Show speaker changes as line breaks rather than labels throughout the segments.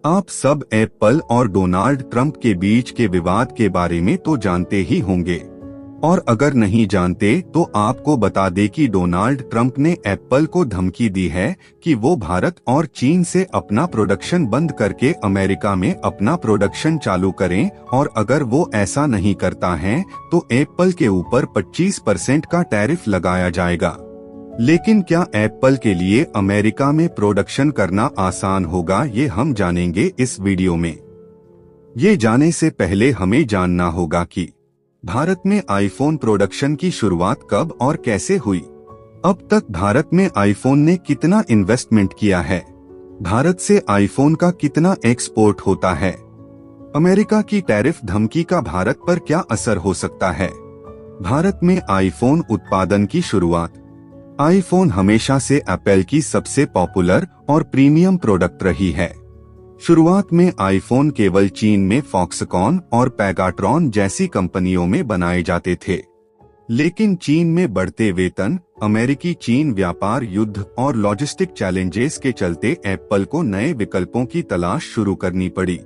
आप सब एप्पल और डोनाल्ड ट्रंप के बीच के विवाद के बारे में तो जानते ही होंगे, और अगर नहीं जानते तो आपको बता दें कि डोनाल्ड ट्रंप ने एप्पल को धमकी दी है कि वो भारत और चीन से अपना प्रोडक्शन बंद करके अमेरिका में अपना प्रोडक्शन चालू करें, और अगर वो ऐसा नहीं करता है तो एप्पल के ऊपर 25% का टैरिफ लगाया जाएगा। लेकिन क्या एप्पल के लिए अमेरिका में प्रोडक्शन करना आसान होगा, ये हम जानेंगे इस वीडियो में। ये जाने से पहले हमें जानना होगा कि भारत में आईफोन प्रोडक्शन की शुरुआत कब और कैसे हुई। अब तक भारत में आईफोन ने कितना इन्वेस्टमेंट किया है, भारत से आईफोन का कितना एक्सपोर्ट होता है, अमेरिका की टैरिफ धमकी का भारत पर क्या असर हो सकता है। भारत में आईफोन उत्पादन की शुरुआत। आईफोन हमेशा से एप्पल की सबसे पॉपुलर और प्रीमियम प्रोडक्ट रही है। शुरुआत में आईफोन केवल चीन में फॉक्सकॉन और पेगाट्रॉन जैसी कंपनियों में बनाए जाते थे, लेकिन चीन में बढ़ते वेतन, अमेरिकी चीन व्यापार युद्ध और लॉजिस्टिक चैलेंजेस के चलते एप्पल को नए विकल्पों की तलाश शुरू करनी पड़ी।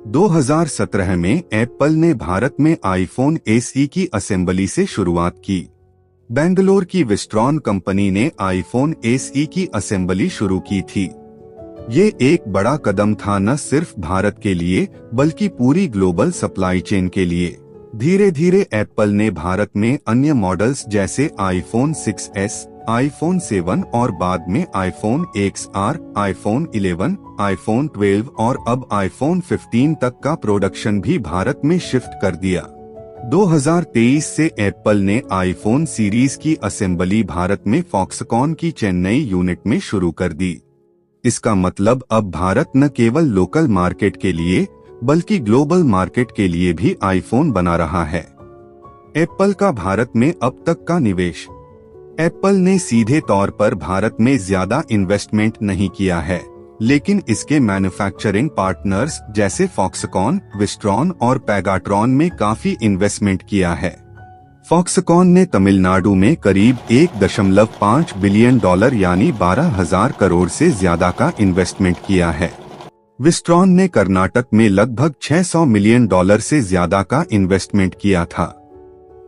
2017 में एप्पल ने भारत में आईफोन एसई की असेंबली से शुरुआत की। बेंगलोर की विस्ट्रॉन कंपनी ने आईफोन एसई की असेंबली शुरू की थी। ये एक बड़ा कदम था न सिर्फ भारत के लिए बल्कि पूरी ग्लोबल सप्लाई चेन के लिए। धीरे धीरे एप्पल ने भारत में अन्य मॉडल्स जैसे आईफोन 6s, आईफोन 7 और बाद में आईफोन XR, आईफोन 11, आईफोन 12 और अब आईफोन 15 तक का प्रोडक्शन भी भारत में शिफ्ट कर दिया। 2023 से एप्पल ने आईफोन सीरीज की असेंबली भारत में फॉक्सकॉन की चेन्नई यूनिट में शुरू कर दी। इसका मतलब अब भारत न केवल लोकल मार्केट के लिए बल्कि ग्लोबल मार्केट के लिए भी आईफोन बना रहा है। एप्पल का भारत में अब तक का निवेश। एप्पल ने सीधे तौर पर भारत में ज्यादा इन्वेस्टमेंट नहीं किया है, लेकिन इसके मैन्युफैक्चरिंग पार्टनर्स जैसे फॉक्सकॉन, विस्ट्रॉन और पेगाट्रॉन में काफी इन्वेस्टमेंट किया है। फॉक्सकॉन ने तमिलनाडु में करीब $1.5 बिलियन यानी 12,000 करोड़ से ज्यादा का इन्वेस्टमेंट किया है। विस्ट्रॉन ने कर्नाटक में लगभग $600 मिलियन से ज्यादा का इन्वेस्टमेंट किया था,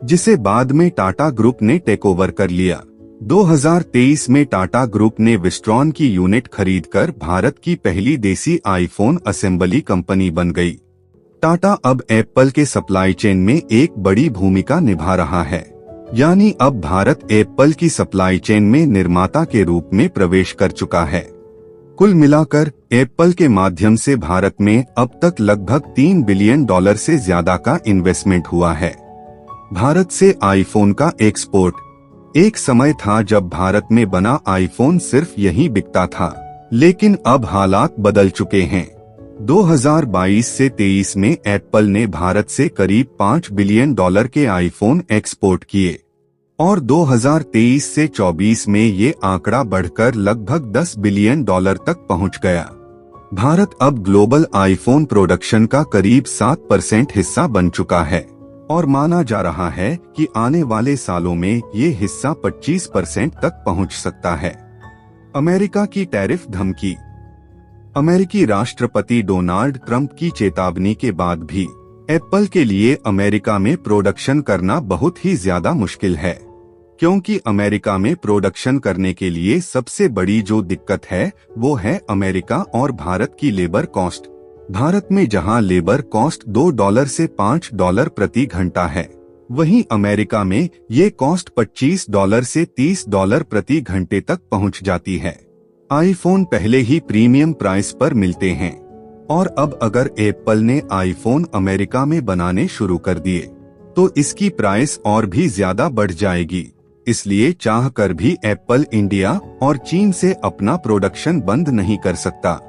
जिसे बाद में टाटा ग्रुप ने टेक ओवर कर लिया। 2023 में टाटा ग्रुप ने विस्ट्रॉन की यूनिट खरीदकर भारत की पहली देसी आईफोन असेंबली कंपनी बन गई। टाटा अब एप्पल के सप्लाई चेन में एक बड़ी भूमिका निभा रहा है, यानी अब भारत एप्पल की सप्लाई चेन में निर्माता के रूप में प्रवेश कर चुका है। कुल मिलाकर एप्पल के माध्यम से भारत में अब तक लगभग $3 बिलियन से ज्यादा का इन्वेस्टमेंट हुआ है। भारत से आईफोन का एक्सपोर्ट। एक समय था जब भारत में बना आईफोन सिर्फ यहीं बिकता था, लेकिन अब हालात बदल चुके हैं। 2022 से 23 में एप्पल ने भारत से करीब $5 बिलियन के आईफोन एक्सपोर्ट किए और 2023 से 24 में ये आंकड़ा बढ़कर लगभग $10 बिलियन तक पहुंच गया। भारत अब ग्लोबल आईफोन प्रोडक्शन का करीब 7% हिस्सा बन चुका है और माना जा रहा है कि आने वाले सालों में ये हिस्सा 25% तक पहुंच सकता है। अमेरिका की टैरिफ धमकी। अमेरिकी राष्ट्रपति डोनाल्ड ट्रंप की चेतावनी के बाद भी एप्पल के लिए अमेरिका में प्रोडक्शन करना बहुत ही ज्यादा मुश्किल है, क्योंकि अमेरिका में प्रोडक्शन करने के लिए सबसे बड़ी जो दिक्कत है वो है अमेरिका और भारत की लेबर कॉस्ट। भारत में जहां लेबर कॉस्ट $2 से $5 प्रति घंटा है, वहीं अमेरिका में ये कॉस्ट $25 से $30 प्रति घंटे तक पहुंच जाती है। आईफोन पहले ही प्रीमियम प्राइस पर मिलते हैं और अब अगर एप्पल ने आईफोन अमेरिका में बनाने शुरू कर दिए तो इसकी प्राइस और भी ज्यादा बढ़ जाएगी। इसलिए चाहकर भी एप्पल इंडिया और चीन से अपना प्रोडक्शन बंद नहीं कर सकता।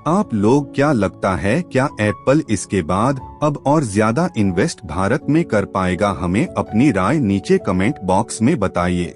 आप लोग क्या लगता है, क्या एप्पल इसके बाद अब और ज्यादा इन्वेस्ट भारत में कर पाएगा? हमें अपनी राय नीचे कमेंट बॉक्स में बताइए।